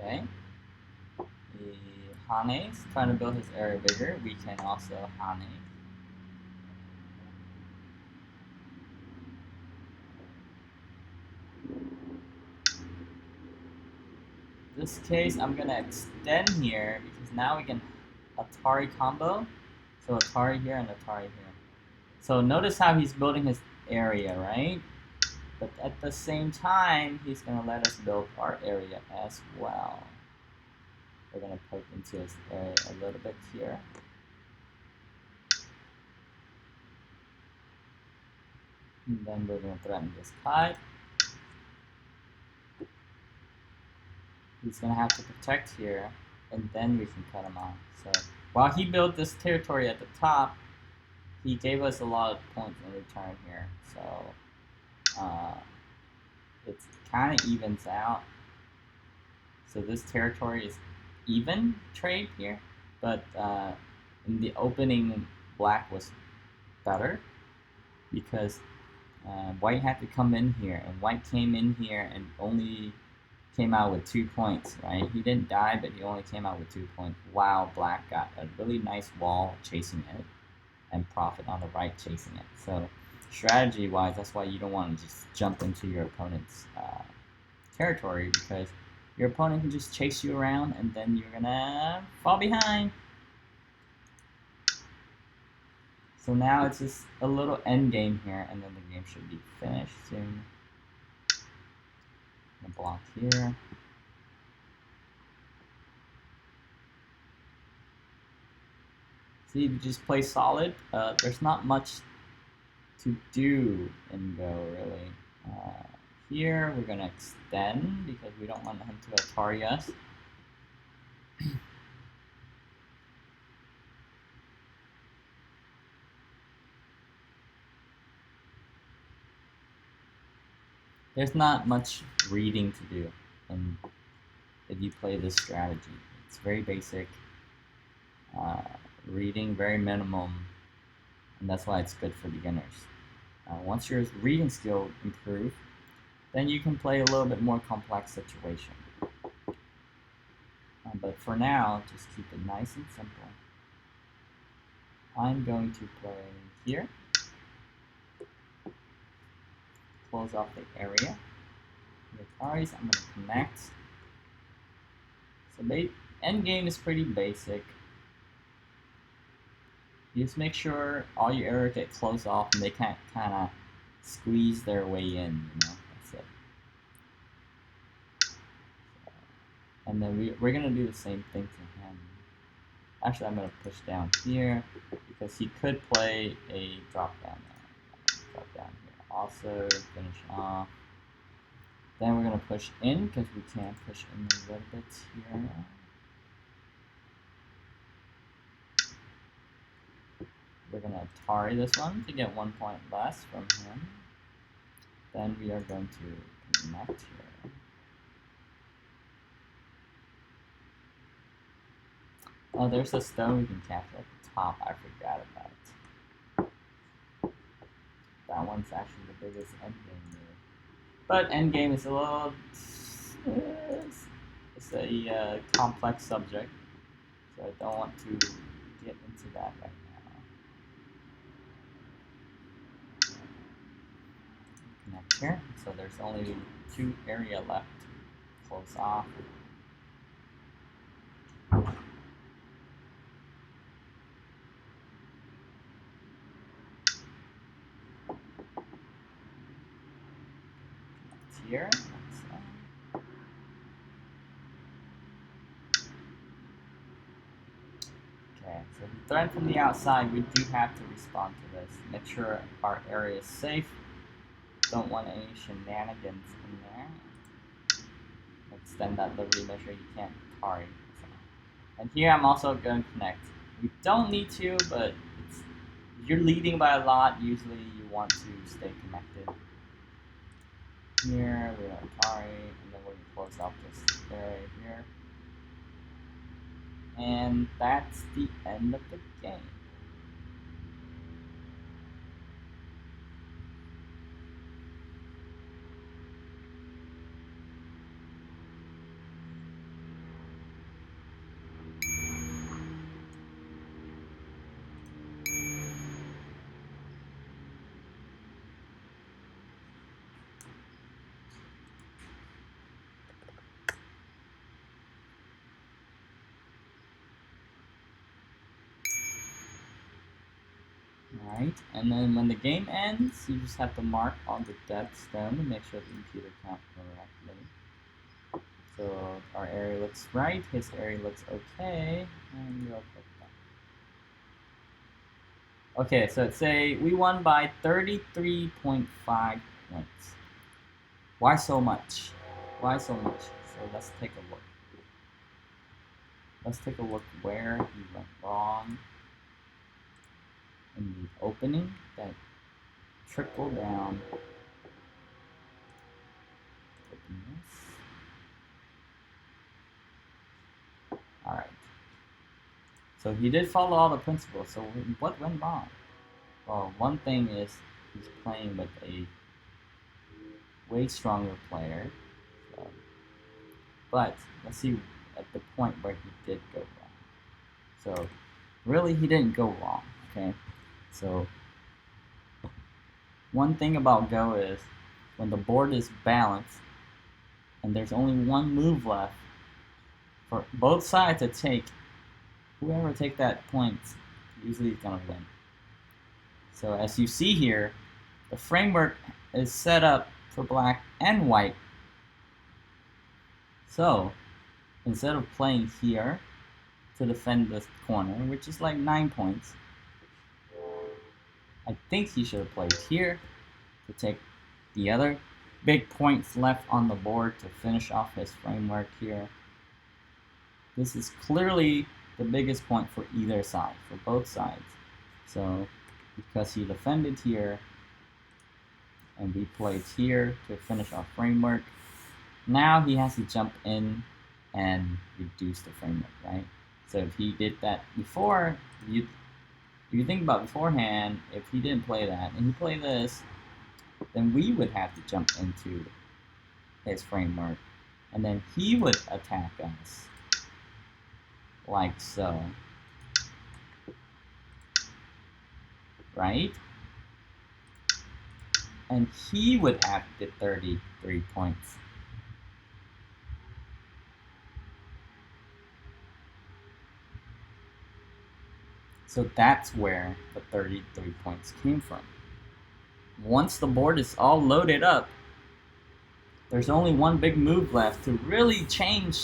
A: Okay. Hane's trying to build his area bigger. We can also Hane. In this case, I'm gonna extend here because now we can Atari combo. So Atari here and Atari here. So notice how he's building his area, right? But at the same time, he's gonna let us build our area as well. We're gonna poke into his area a little bit here. And then we're gonna threaten this pipe. He's gonna have to protect here, and then we can cut him off. So while he built this territory at the top, he gave us a lot of points in return here. So it kind of evens out. So this territory is even trade here, but in the opening, black was better because white had to come in here, and white came in here and only came out with 2 points, right? He didn't die, but he only came out with 2 points, while black got a really nice wall chasing it and profit on the right chasing it. So strategy-wise, that's why you don't want to just jump into your opponent's territory, because your opponent can just chase you around and then you're gonna fall behind. So now it's just a little end game here, and then the game should be finished soon. I'm gonna block here. See, if you just play solid, there's not much to do in Go, really. Here, we're gonna extend because we don't want him to Atari us. There's not much reading to do, and if you play this strategy, it's very basic. Reading very minimum, and that's why it's good for beginners. Once your reading skill improves, then you can play a little bit more complex situation. But for now, just keep it nice and simple. I'm going to play here. Close off the area. The Ataris, I'm going to connect. So end game is pretty basic. You just make sure all your areas get closed off and they can't kind of squeeze their way in, you know, that's it. And then we're going to do the same thing to him. Actually, I'm going to push down here because he could play a drop down there. Drop down here. Also, finish off. Then we're going to push in because we can push in a little bit here. we're going to Atari this one to get 1 point less from him. Then we are going to connect here. Oh, there's a stone we can capture at the top. I forgot about it. That one's actually the biggest endgame move. But endgame is a little... It's a complex subject. So I don't want to get into that right now. Connect here. So there's only 2 area left. Close off. Here. Okay, so if you threaten from the outside, we do have to respond to this. Make sure our area is safe. Don't want any shenanigans in there. Extend that liberty, make sure you can't Atari. And here I'm also going to connect. We don't need to, but if you're leading by a lot, usually you want to stay connected. Here, we're going to Atari, and then we're going to close off this area here. And that's the end of the game. Alright, and then when the game ends, you just have to mark on the dead stone to make sure the computer counts correctly. So our area looks right, his area looks okay, and we'll click that. Okay, so let's say we won by 33.5 points. Why so much? Why so much? So let's take a look. Let's take a look where he went wrong in the opening that trickle down. Open this. Alright. So he did follow all the principles. So what went wrong? Well, one thing is he's playing with a way stronger player. So, but let's see at the point where he did go wrong. So really he didn't go wrong, okay? So one thing about Go is when the board is balanced and there's only one move left for both sides to take, whoever take that point usually is gonna win. So as you see here, the framework is set up for black and white. So instead of playing here to defend this corner, which is like 9 points, I think he should have played here to take the other big points left on the board to finish off his framework here. This is clearly the biggest point for either side, for both sides. So because he defended here and we played here to finish our framework, now he has to jump in and reduce the framework, right? So if he did that before, if you think about beforehand, if he didn't play that and he played this, then we would have to jump into his framework and then he would attack us like so, right? And he would have the 33 points. So that's where the 33 points came from. Once the board is all loaded up, there's only one big move left to really change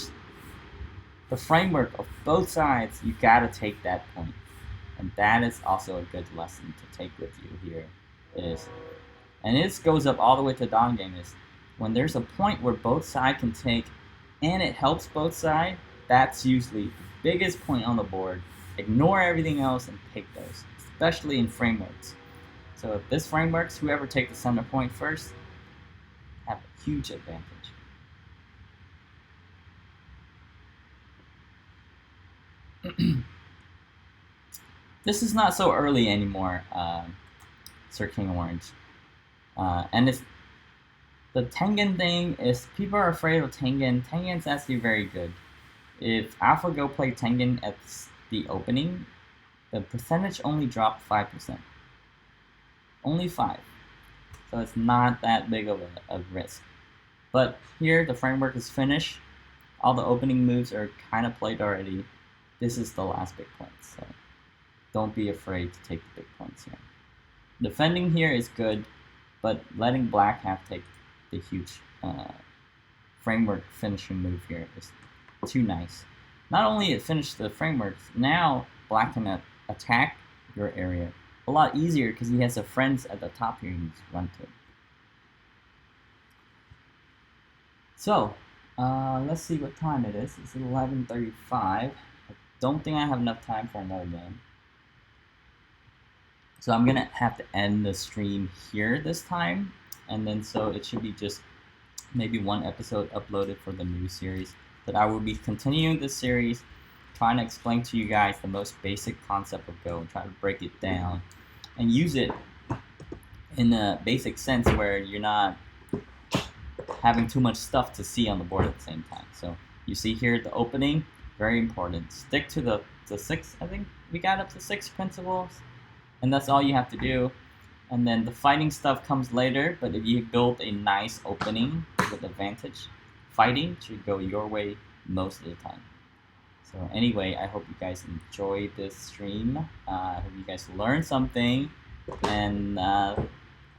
A: the framework of both sides. You gotta take that point. And that is also a good lesson to take with you here is, and this goes up all the way to Dawn game, is when there's a point where both sides can take and it helps both sides, that's usually the biggest point on the board. Ignore everything else and pick those. It's the especially in frameworks. So if this frameworks, whoever takes the center point first have a huge advantage. This is not so early anymore, Sir King Orange. And it's the Tengen thing is people are afraid of Tengen. Tengen's actually very good. If AlphaGo played Tengen at the opening, the percentage only dropped 5%. Only 5. So it's not that big of a risk. But here the framework is finished. All the opening moves are kind of played already. This is the last big point, so don't be afraid to take the big points here. Defending here is good, but letting black have take the huge framework finishing move here is too nice. Not only it finished the frameworks, now black can attack your area a lot easier because he has the friends at the top here you just run to. So, let's see what time it is. It's 11:35. I don't think I have enough time for another game. So I'm gonna have to end the stream here this time, and then so it should be just maybe one episode uploaded for the new series. But I will be continuing this series, trying to explain to you guys the most basic concept of Go and try to break it down and use it in a basic sense where you're not having too much stuff to see on the board at the same time. So you see here the opening, very important. Stick to the 6, I think we got up to 6 principles, and that's all you have to do. And then the fighting stuff comes later, but if you build a nice opening with advantage, fighting should go your way most of the time. So anyway, I hope you guys enjoyed this stream. I hope you guys learned something, and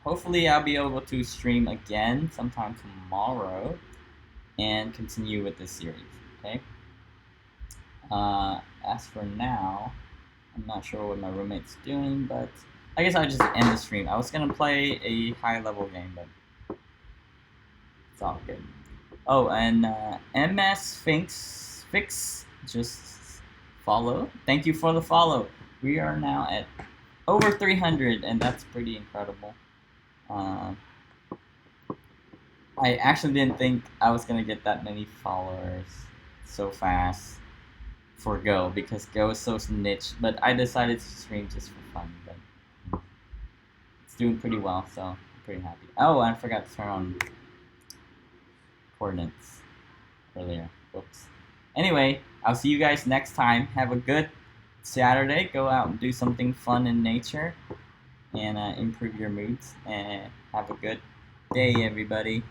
A: hopefully I'll be able to stream again sometime tomorrow and continue with this series, okay? As for now, I'm not sure what my roommate's doing, but I guess I'll just end the stream. I was gonna play a high-level game, but it's all good. Oh, and MS Fix just follow. Thank you for the follow. We are now at over 300, and that's pretty incredible. I actually didn't think I was gonna get that many followers so fast for Go, because Go is so niche, but I decided to stream just for fun, but it's doing pretty well, so I'm pretty happy. Oh, I forgot to turn on coordinates earlier. Whoops. Anyway, I'll see you guys next time. Have a good Saturday. Go out and do something fun in nature and improve your moods, and have a good day, everybody.